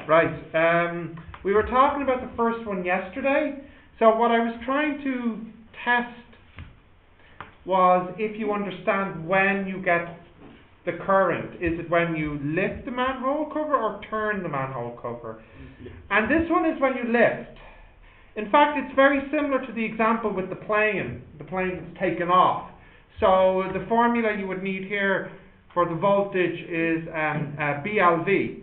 Right. We were talking about the first one yesterday. So what I was trying to test was if you understand when you get the current. Is it when you lift the manhole cover or turn the manhole cover? And this one is when you lift. In fact, it's very similar to the example with the plane that's taken off. So the formula you would need here for the voltage is BLV.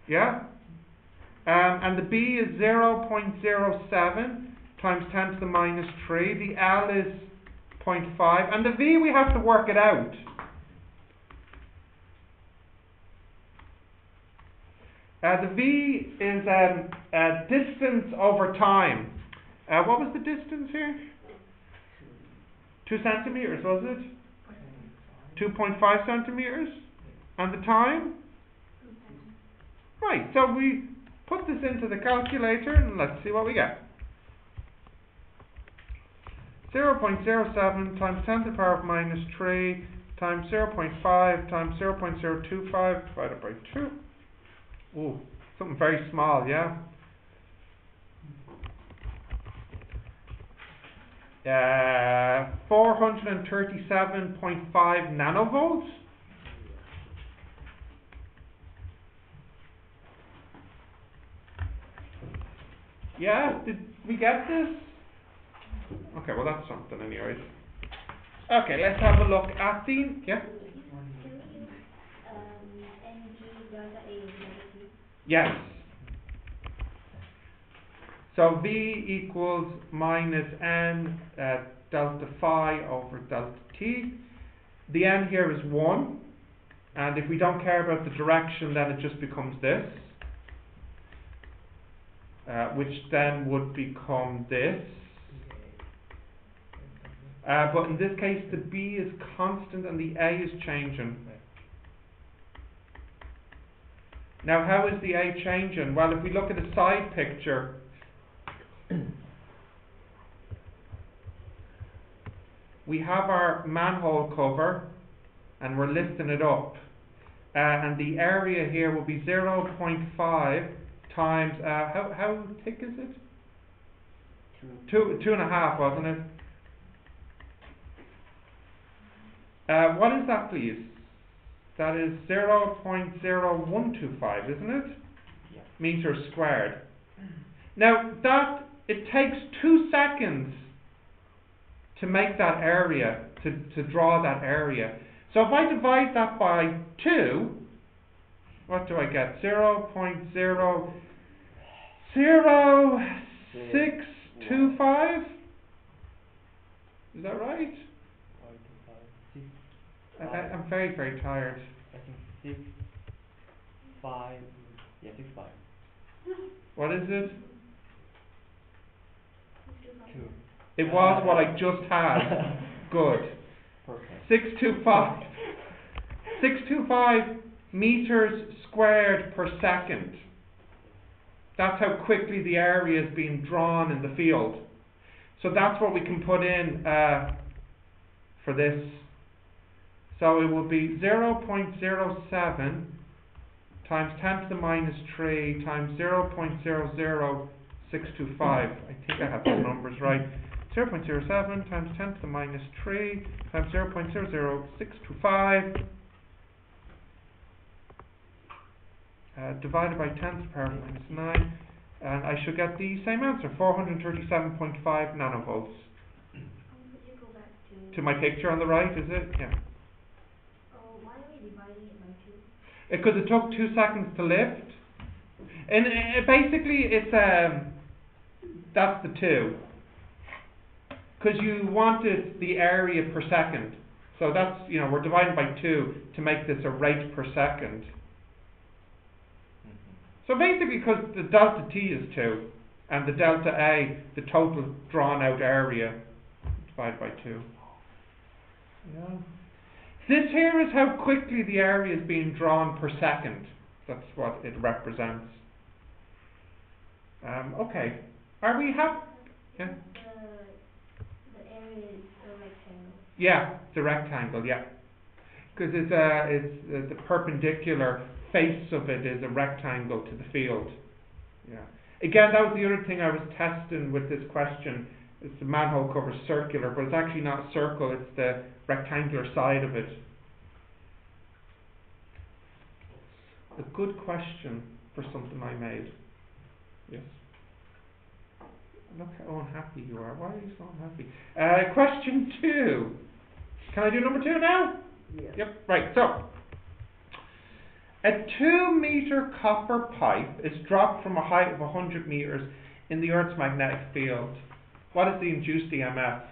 Yeah? And the B is 0.07 times 10 to the minus 3. The L is 0.5. And the V, we have to work it out. The V is distance over time. What was the distance here? 2 centimeters, was it? 2.5 centimeters. And the time? Right, so we put this into the calculator and let's see what we get. 0.07 times 10 to the power of minus 3 times 0.5 times 0.025 divided by 2. Ooh, something very small, yeah? 437.5 nanovolts. Yeah, did we get this? Okay, well that's something anyways. Okay, let's have a look at the, yeah? Yes. So V equals minus N delta phi over delta T. The N here is 1. And if we don't care about the direction, then it just becomes this. Which then would become this. But in this case, the B is constant and the A is changing. Now, how is the A changing? Well, if we look at a side picture, we have our manhole cover and we're lifting it up. And the area here will be 0.5 times, how thick is it? 2.5, wasn't it? What is that, please? That is 0.0125, isn't it? Yeah. Meters squared. Now, it takes 2 seconds to make that area, to draw that area. So if I divide that by 2, what do I get? 0.00625? Is that right? I'm very, very tired. I think 6.5. Yeah, 6.5. What is it? 2. It was what I just had. Good. Perfect. 625. 625 meters squared per second. That's how quickly the area is being drawn in the field. So that's what we can put in for this. So it will be 0.07 times 10 to the minus 3 times 0.00625. I think I have the numbers right. 0.07 times 10 to the minus 3 times 0.00625 divided by 10 to the power of minus 9. And I should get the same answer, 437.5 nanovolts. To my picture on the right, is it? Yeah. Why are we dividing it by 2? Because it took 2 seconds to lift. And basically, it's that's the 2. Because you wanted the area per second. So that's, we're dividing by 2 to make this a rate per second. So basically, because the delta T is 2, and the delta A, the total drawn out area, divided by 2. Yeah. This here is how quickly the area is being drawn per second. That's what it represents. Okay. Are we happy? Yeah. The area is a rectangle. Yeah, it's a rectangle. Yeah, because it's the perpendicular face of it is a rectangle to the field. Yeah. Again, that was the other thing I was testing with this question. Is the manhole cover circular, but it's actually not a circle, it's the rectangular side of it. A good question for something I made. Yes. Look how unhappy you are. Why are you so unhappy? Question 2. Can I do number 2 now? Yeah. Yep, right. So, a 2-meter copper pipe is dropped from a height of 100 meters in the Earth's magnetic field. What is the induced EMF?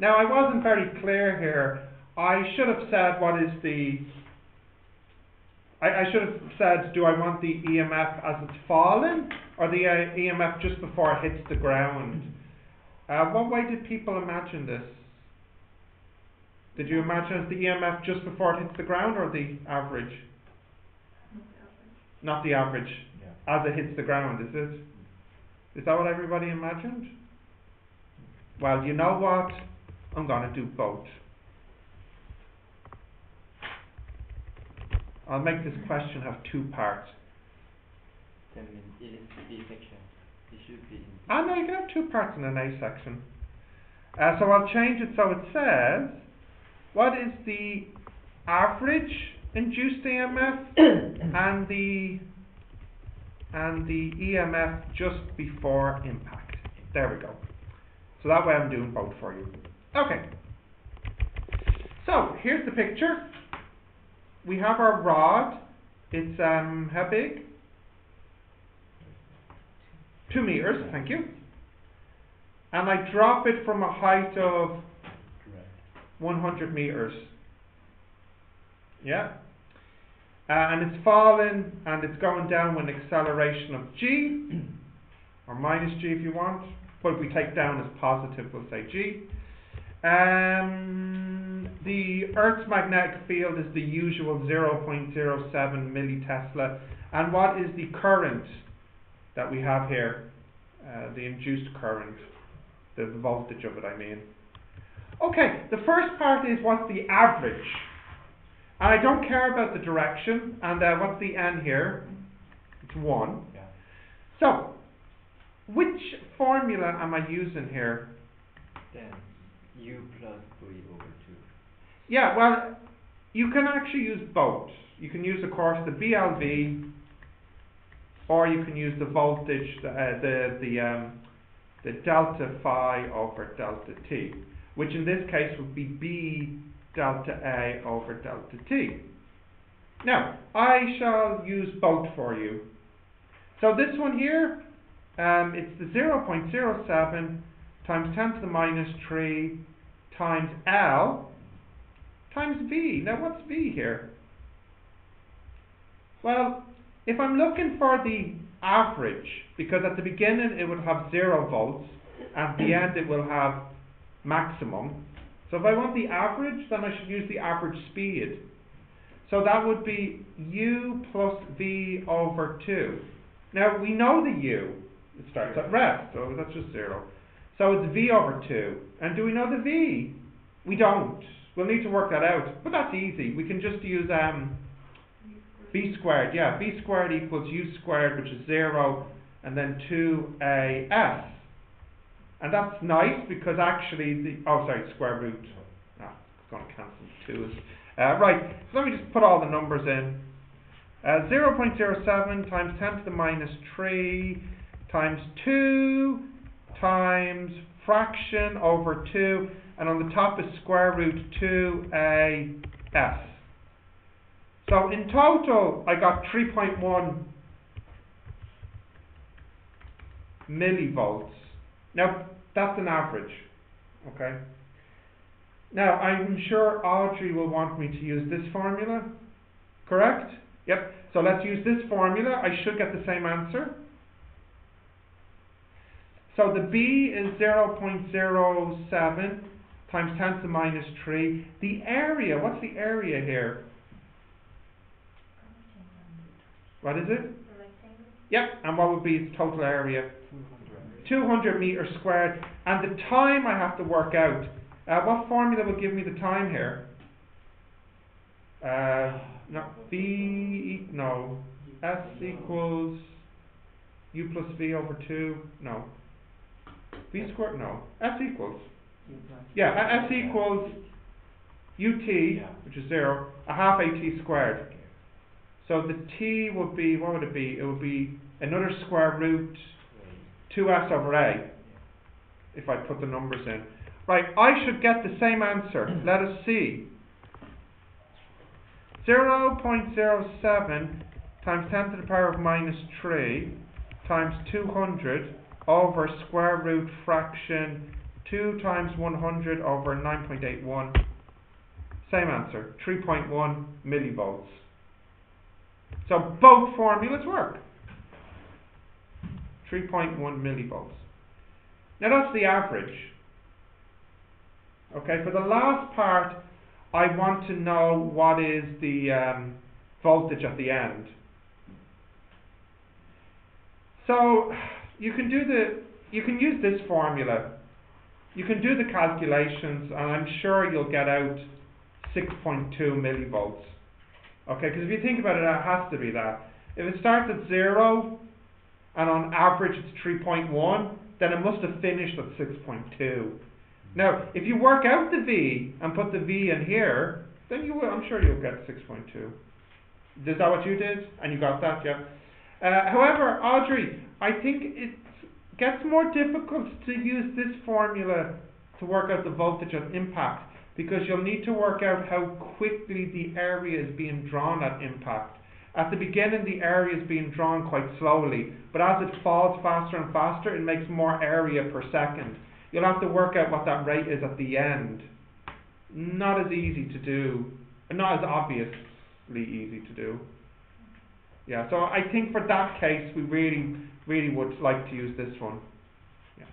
Now, I wasn't very clear here. I should have said what is the... I should have said, do I want the EMF as it's falling, or the EMF just before it hits the ground? What way did people imagine this? Did you imagine it's the EMF just before it hits the ground, or the average? Not the average. Yeah. As it hits the ground, is it? Is that what everybody imagined? Well, you know what? I'm going to do both. I'll make this question have 2 parts. That means it is the B section. It should be in No, you can have 2 parts in an A section. So I'll change it so it says, what is the average induced EMF and the EMF just before impact? There we go. So that way I'm doing both for you. Okay. So here's the picture. We have our rod. It's how big? 2 meters, thank you. And I drop it from a height of 100 meters. Yeah. And it's falling and it's going down with an acceleration of g, or minus g if you want. But if we take down as positive, we'll say g. The Earth's magnetic field is the usual 0.07 millitesla. And what is the current that we have here? The induced current, the voltage of it, I mean. Okay, the first part is what's the average. And I don't care about the direction. And what's the n here? It's 1. Yeah. So, which formula am I using here? Then U plus V over 2. Yeah, well, you can actually use both. You can use, of course, the BLV, or you can use the voltage, the delta phi over delta t, which in this case would be B delta A over delta t. Now, I shall use both for you. So this one here, it's the 0.07 times 10 to the minus 3 times L times V. Now what's V here? Well, if I'm looking for the average, because at the beginning it would have 0 volts, at the end it will have maximum. So if I want the average, then I should use the average speed. So that would be U plus V over 2. Now we know the U, it starts at rest, so that's just 0. So it's V over 2. And do we know the V? We don't. We'll need to work that out, but that's easy. We can just use B squared. Yeah, B squared equals U squared, which is 0, and then 2AS. And that's nice because actually square root. It's going to cancel 2's. Right, so let me just put all the numbers in. 0.07 times 10 to the minus 3 times 2 times fraction over 2, and on the top is square root 2AS. So in total, I got 3.1 millivolts. Now, that's an average, okay? Now, I'm sure Audrey will want me to use this formula, correct? Yep, so let's use this formula. I should get the same answer. So the B is 0.07 times 10 to the minus 3. The area, what's the area here? What is it? Yep, and what would be its total area? 200 meters squared. And the time I have to work out. What formula will give me the time here? No, no. S equals U plus V over 2, no. V squared, no. S equals, yeah, S equals UT, which is 0, a half AT squared. So the T would be, what would it be? It would be another square root 2S over A, if I put the numbers in. Right, I should get the same answer. Let us see. 0.07 times 10 to the power of minus 3 times 200 over square root fraction 2 times 100 over 9.81. Same answer, 3.1 millivolts. So both formulas work. 3.1 millivolts. Now that's the average. Okay, for the last part, I want to know what is the voltage at the end. So you can use this formula. You can do the calculations, and I'm sure you'll get out 6.2 millivolts. Okay, because if you think about it, it has to be that. If it starts at 0, and on average it's 3.1, then it must have finished at 6.2. Now, if you work out the V and put the V in here, then I'm sure you'll get 6.2. Is that what you did? And you got that, yeah? However, Audrey, I think it gets more difficult to use this formula to work out the voltage at impact, because you'll need to work out how quickly the area is being drawn at impact. At the beginning, the area is being drawn quite slowly, but as it falls faster and faster, it makes more area per second. You'll have to work out what that rate is at the end. Not as easy to do, not as obviously easy to do. Yeah, so I think for that case, we really would like to use this one. Yeah.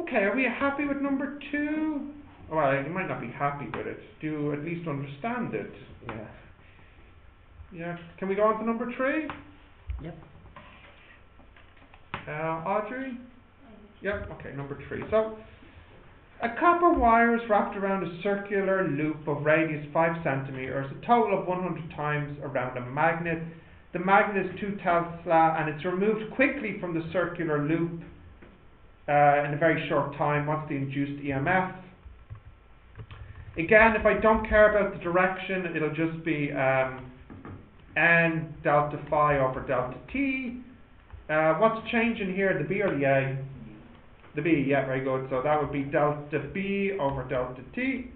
Okay, are we happy with number 2? Well, you might not be happy with it. Do you at least understand it? Yeah. Yeah. Can we go on to number 3? Yep. Audrey? Yep, okay, number 3. So, a copper wire is wrapped around a circular loop of radius 5 centimeters, a total of 100 times around a magnet. The magnet is 2 Tesla, and it's removed quickly from the circular loop in a very short time. What's the induced EMF? Again, if I don't care about the direction, it'll just be N delta phi over delta T. What's changing here, the B or the A? The B, yeah, very good. So that would be delta B over delta T.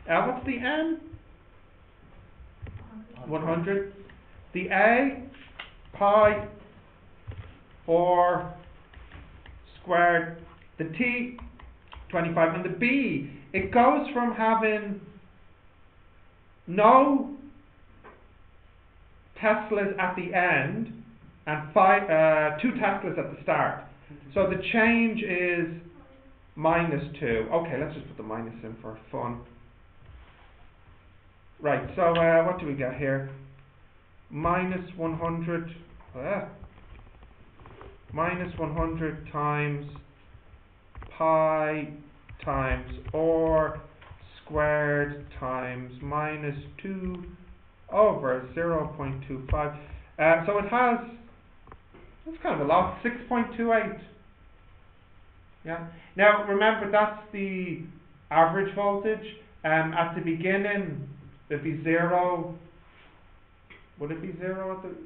What's the N? 100. The A, pi or squared. The T, 25. And the B, it goes from having no Teslas at the end and 2 Teslas at the start. So the change is minus 2. Okay, let's just put the minus in for fun. Right, so what do we get here? Minus 100. Minus 100 times pi times or squared times minus 2 over 0.25. So it has, that's kind of a lot, 6.28. Yeah. Now remember, that's the average voltage. At the beginning, it'd be 0. Would it be 0 at the?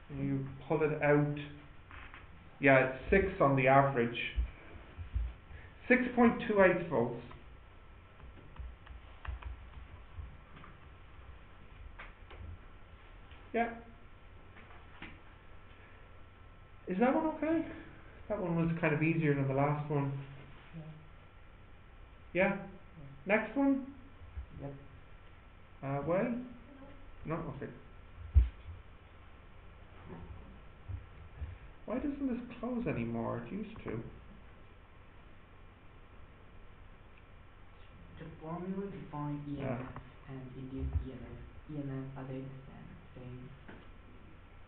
When you pull it out, yeah, it's 6 on the average. 6.28 volts. Yeah. Is that one okay? That one was kind of easier than the last one. Yeah? Next one? Yep. Way? No? Okay. Why doesn't this close anymore? It used to. The formula define EMF and induced EMF. EMF, are they the same?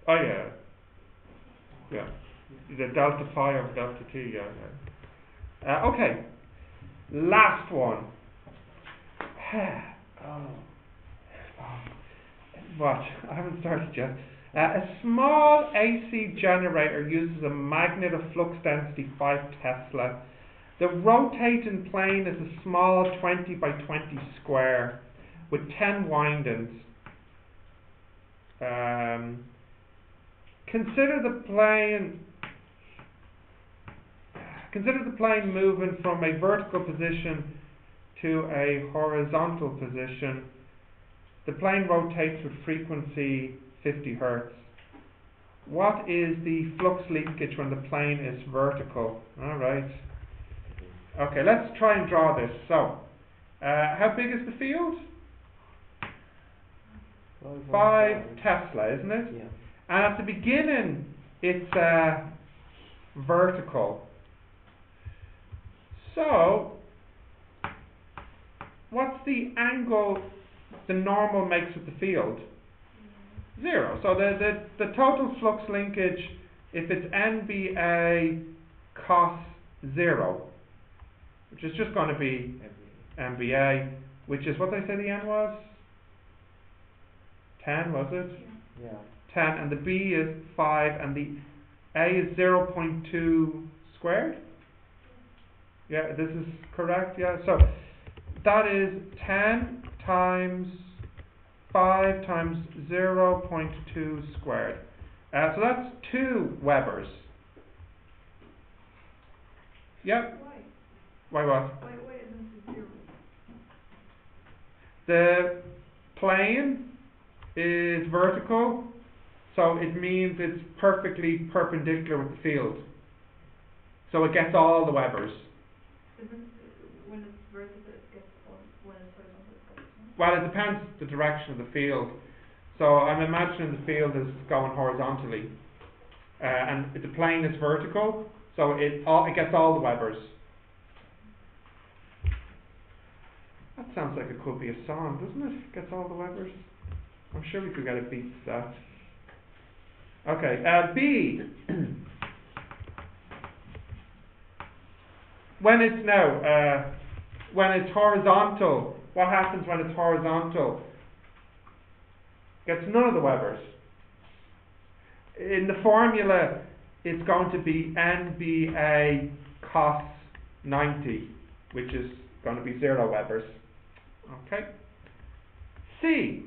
Oh yeah. Yeah. The delta phi over delta T, yeah. Okay. Last one. What? I haven't started yet. A small AC generator uses a magnet of flux density 5 Tesla. The rotating plane is a small 20 by 20 square with 10 windings. Consider the plane moving from a vertical position to a horizontal position. The plane rotates with frequency 50 Hertz. What is the flux linkage when the plane is vertical? Alright. Okay, let's try and draw this. So, how big is the field? 5 Tesla, isn't it? Yeah. And at the beginning, it's vertical. So, what's the angle the normal makes with the field? 0. So the total flux linkage, if it's NBA cos 0, which is just going to be NBA, which is what did I say the N was? 10, was it? Yeah. 10, and the B is 5, and the A is 0.2 squared? Yeah, this is correct, yeah. So that is 10 times 5 times 0.2 squared. So that's 2 Webers. Yep. Why what? Why isn't it 0? The plane is vertical, so it means it's perfectly perpendicular with the field. So it gets all the Webers. When it's vertical, it gets all. When it's horizontal, it gets all. Well, it depends the direction of the field. So I'm imagining the field is going horizontally, and the plane is vertical, so it gets all the Webers. That sounds like it could be a song, doesn't it? Gets all the Webers. I'm sure we could get a beat to that. Okay, B. When it's horizontal, what happens when it's horizontal? Gets none of the Webers. In the formula, it's going to be NBA cos 90, which is going to be 0 Webers. Okay. C.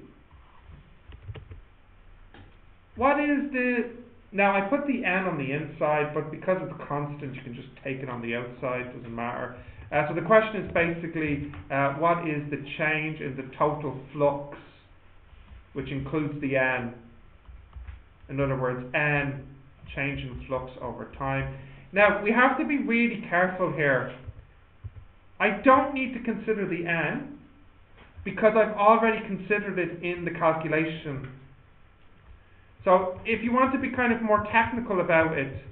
What is the... Now, I put the N on the inside, but because it's constant, you can just take it on the outside. Doesn't matter. So the question is basically, what is the change in the total flux, which includes the N? In other words, N, change in flux over time. Now, we have to be really careful here. I don't need to consider the N, because I've already considered it in the calculation. So if you want to be kind of more technical about it,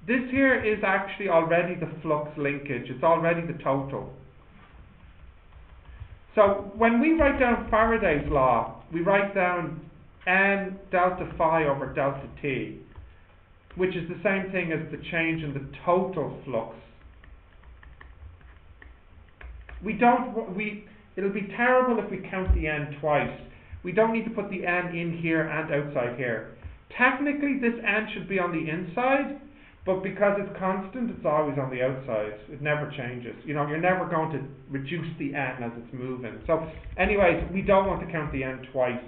this here is actually already the flux linkage. It's already the total. So when we write down Faraday's law, we write down N delta phi over delta T, which is the same thing as the change in the total flux. It'll be terrible if we count the N twice. We don't need to put the N in here and outside here. Technically, this N should be on the inside, but because it's constant, it's always on the outside. It never changes. You know, you're never going to reduce the N as it's moving. So, anyways, we don't want to count the N twice.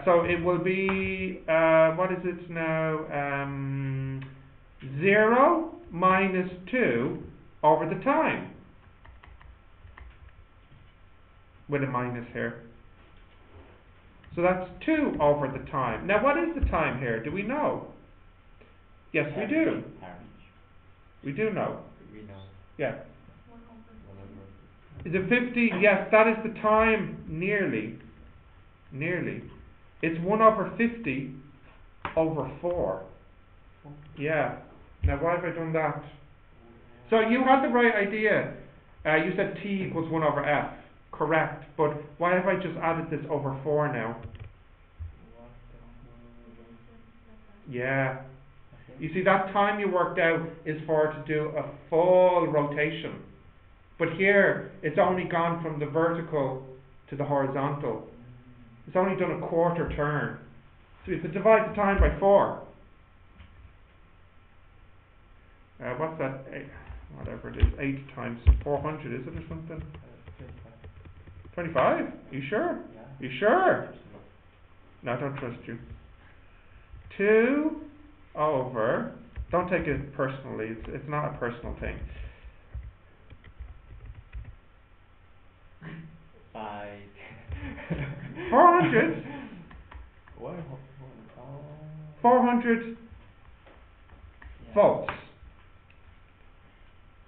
So it will be, what is it now? 0 minus 2 over the time. With a minus here. So that's 2 over the time. Now what is the time here? Do we know? Yes, we do. We do know. We know. Yeah. 1 over. Is it 50? Yes, that is the time. Nearly. It's 1 over 50 over 4. Yeah. Now why have I done that? So you had the right idea. You said T equals 1 over F. Correct. But why have I just added this over 4 now? Yeah. You see, that time you worked out is for to do a full rotation. But here, it's only gone from the vertical to the horizontal. It's only done a quarter turn. So you could divide the time by 4. What's that? Whatever it is, 8 times 400, is it, or something? 25? You sure? Yeah. You sure? No, I don't trust you. 2 over, don't take it personally, it's not a personal thing. 5. 400? What? 400 Yeah. volts.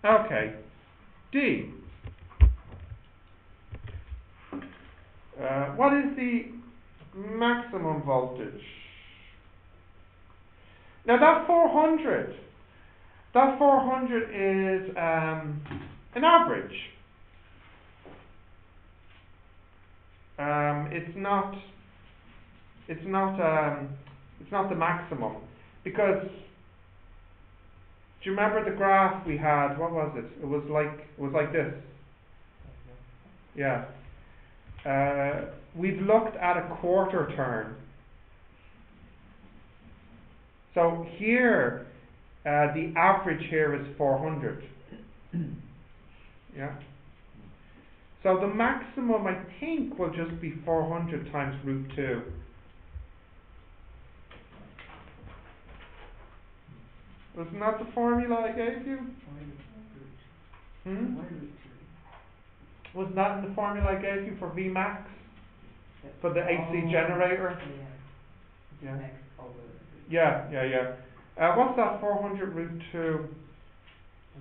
Okay. D. What is the maximum voltage? Now that 400 is an average. It's not the maximum, because do you remember the graph we had? What was it? It was like this. Yeah. We've looked at a quarter turn. So here, the average here is 400. Yeah. So the maximum, I think, will just be 400 times root 2. Wasn't that the formula I gave you? Wasn't that in the formula I gave you for Vmax? For the AC generator? Yeah. Yeah. What's that 400 root 2?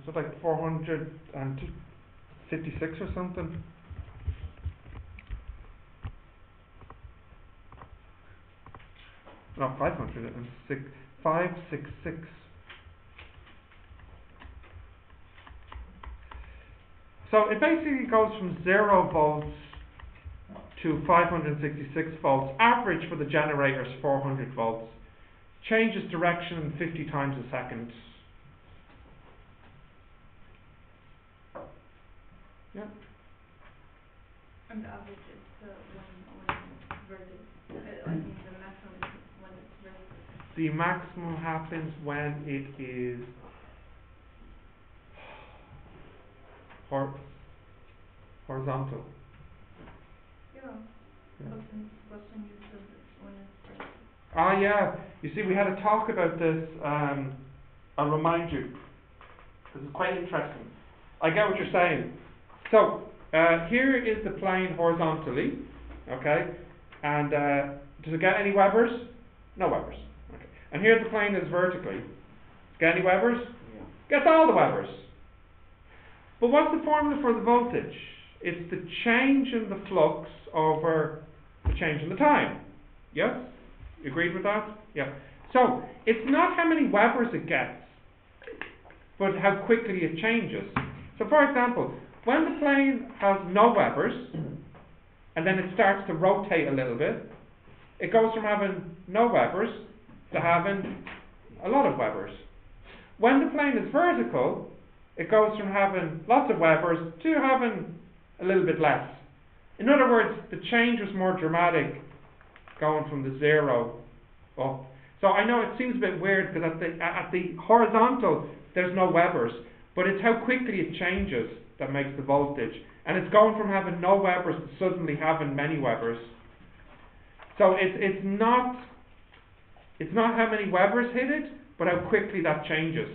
Is it like 456 or something? No, 566. So it basically goes from 0 volts to 566 volts. Average for the generator is 400 volts. Changes direction 50 times a second. Yeah. And the average is when versus, I mean the maximum is when it's versus. The maximum happens when it is horizontal. Yeah. But in this question you said that when it's versus. Ah, yeah. You see, we had a talk about this. I'll remind you. This is quite interesting. I get what you're saying. So, here is the plane horizontally, okay? And does it get any Webers? No Webers. Okay. And here the plane is vertically. Get any Webers? Yeah. Gets all the Webers. But what's the formula for the voltage? It's the change in the flux over the change in the time. Yes? You agreed with that? Yeah. So, it's not how many Webers it gets, but how quickly it changes. So, for example, when the plane has no Webers, and then it starts to rotate a little bit, it goes from having no Webers to having a lot of Webers. When the plane is vertical, it goes from having lots of Webers to having a little bit less. In other words, the change was more dramatic going from the 0 up. So I know it seems a bit weird because at the horizontal there's no Webers, but it's how quickly it changes that makes the voltage. And it's going from having no Webers to suddenly having many Webers. So it's not how many Webers hit it, but how quickly that changes.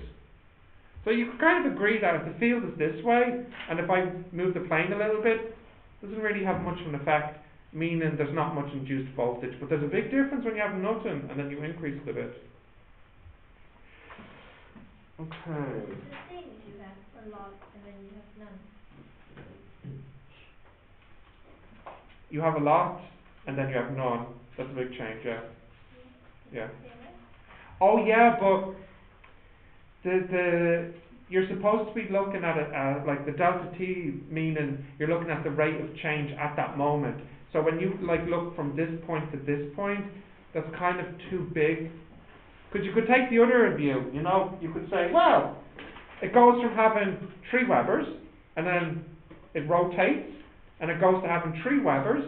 So you can kind of agree that if the field is this way, and if I move the plane a little bit, it doesn't really have much of an effect, meaning there's not much induced voltage. But there's a big difference when you have nothing and then you increase it a bit. Okay. It's the same if you have a lot and then you have none. You have a lot and then you have none. That's a big change, yeah. Yeah. Oh yeah, but you're supposed to be looking at it like the delta t, meaning you're looking at the rate of change at that moment. So when you look from this point to this point, that's kind of too big. Because you could take the other view, you could say, well, it goes from having 3 Webers and then it rotates and it goes to having 3 Webers,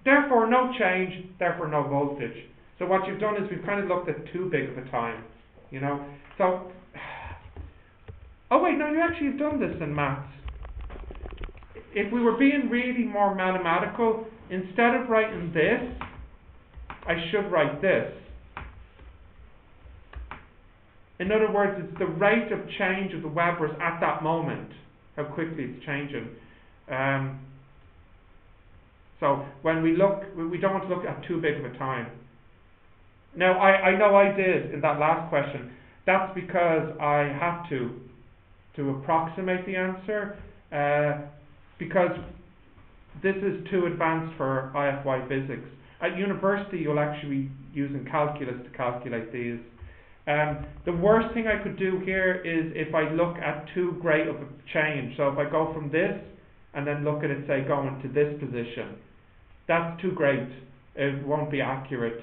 therefore no change, therefore no voltage. So what you've done is we've kind of looked at too big of a time, you know. So, oh wait, no, you actually have done this in maths. If we were being really more mathematical, instead of writing this, I should write this. In other words, it's the rate of change of the Webers at that moment, how quickly it's changing. So when we look, we don't want to look at too big of a time. Now, I know I did in that last question. That's because I had to approximate the answer, because this is too advanced for IFY physics. At university, you'll actually be using calculus to calculate these. The worst thing I could do here is if I look at too great of a change. So if I go from this and then look at it, say, going to this position, that's too great. It won't be accurate.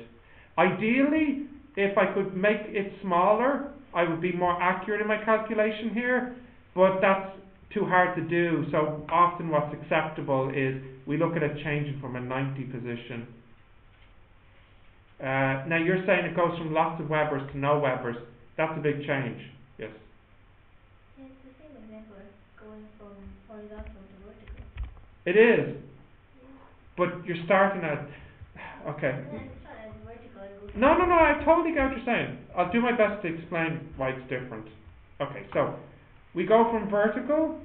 Ideally, if I could make it smaller, I would be more accurate in my calculation here, but that's too hard to do. So often what's acceptable is we look at it changing from a 90 position. Now you're saying it goes from lots of Webers to no Webers. That's a big change. Yes? Yeah, it's the same example as going from horizontal to vertical. It is. Yeah. But you're starting at... Okay. And then it's not as vertical, it goes... No, I totally get what you're saying. I'll do my best to explain why it's different. Okay, so we go from vertical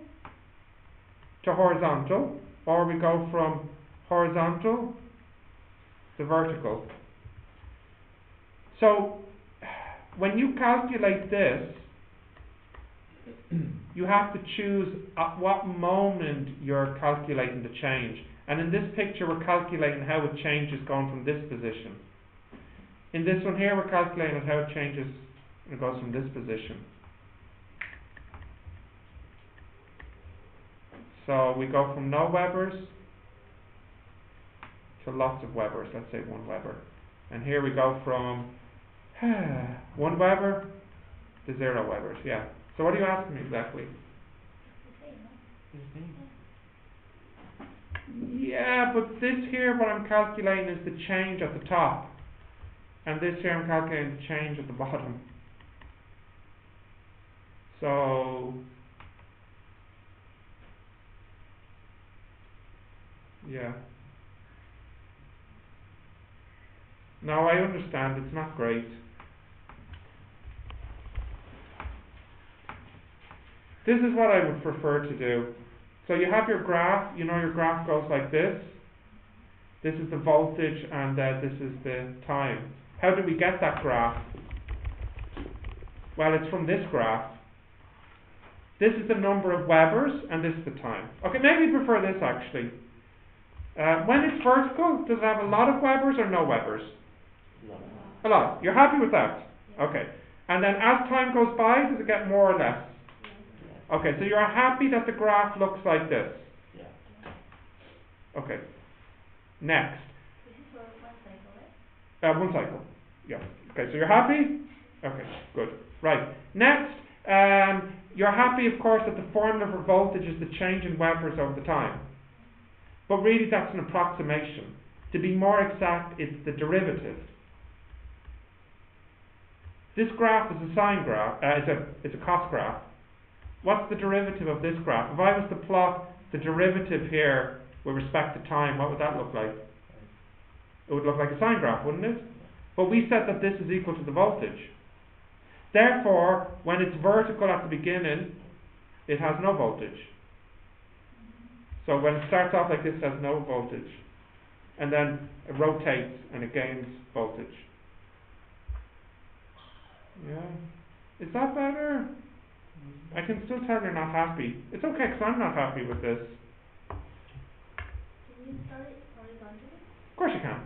to horizontal, or we go from horizontal to vertical. So when you calculate this, you have to choose at what moment you're calculating the change. And in this picture, we're calculating how it changes going from this position. In this one here, we're calculating how it changes when it goes from this position. So we go from no Webers to lots of Webers, let's say 1 Weber. And here we go from 1 Weber to 0 Webers, yeah. So what are you asking me exactly? It's the same, huh? Yeah, but this here, what I'm calculating is the change at the top. And this here, I'm calculating the change at the bottom. So, yeah. No, I understand, it's not great. This is what I would prefer to do. So you have your graph, you know your graph goes like this. This is the voltage and this is the time. How do we get that graph? Well, it's from this graph. This is the number of Webers and this is the time. Okay, maybe you prefer this actually. When it's vertical, does it have a lot of Webers or no Webers? A lot. You're happy with that? Yeah. Okay. And then as time goes by, does it get more or less? Yeah. Okay, so you're happy that the graph looks like this? Yeah. Okay. Next. This is for 1 cycle, right? 1 cycle. Yeah. Okay, so you're happy? Okay, good. Right. Next, you're happy, of course, that the formula for voltage is the change in Webers over the time. But really, that's an approximation. To be more exact, it's the derivative. This graph is a sine graph. It's a cos graph. What's the derivative of this graph? If I was to plot the derivative here with respect to time, what would that look like? It would look like a sine graph, wouldn't it? But we said that this is equal to the voltage. Therefore, when it's vertical at the beginning, it has no voltage. So when it starts off like this, it has no voltage. And then it rotates and it gains voltage. Yeah. Is that better? I can still tell you're not happy. It's okay, because I'm not happy with this. Can you start it horizontally? Of course you can.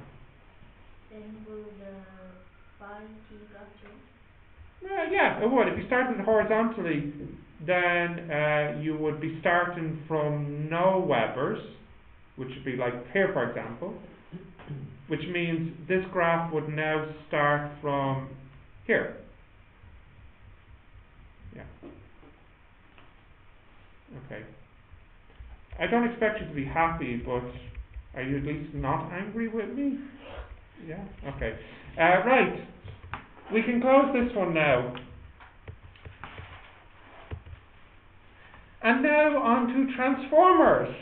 Then will the phi t graph change? Yeah, it would. If you started horizontally, then you would be starting from no Webers, which would be like here, for example, which means this graph would now start from here. Yeah. Okay. I don't expect you to be happy, but are you at least not angry with me? Yeah? Okay. Right. We can close this one now. And now on to transformers.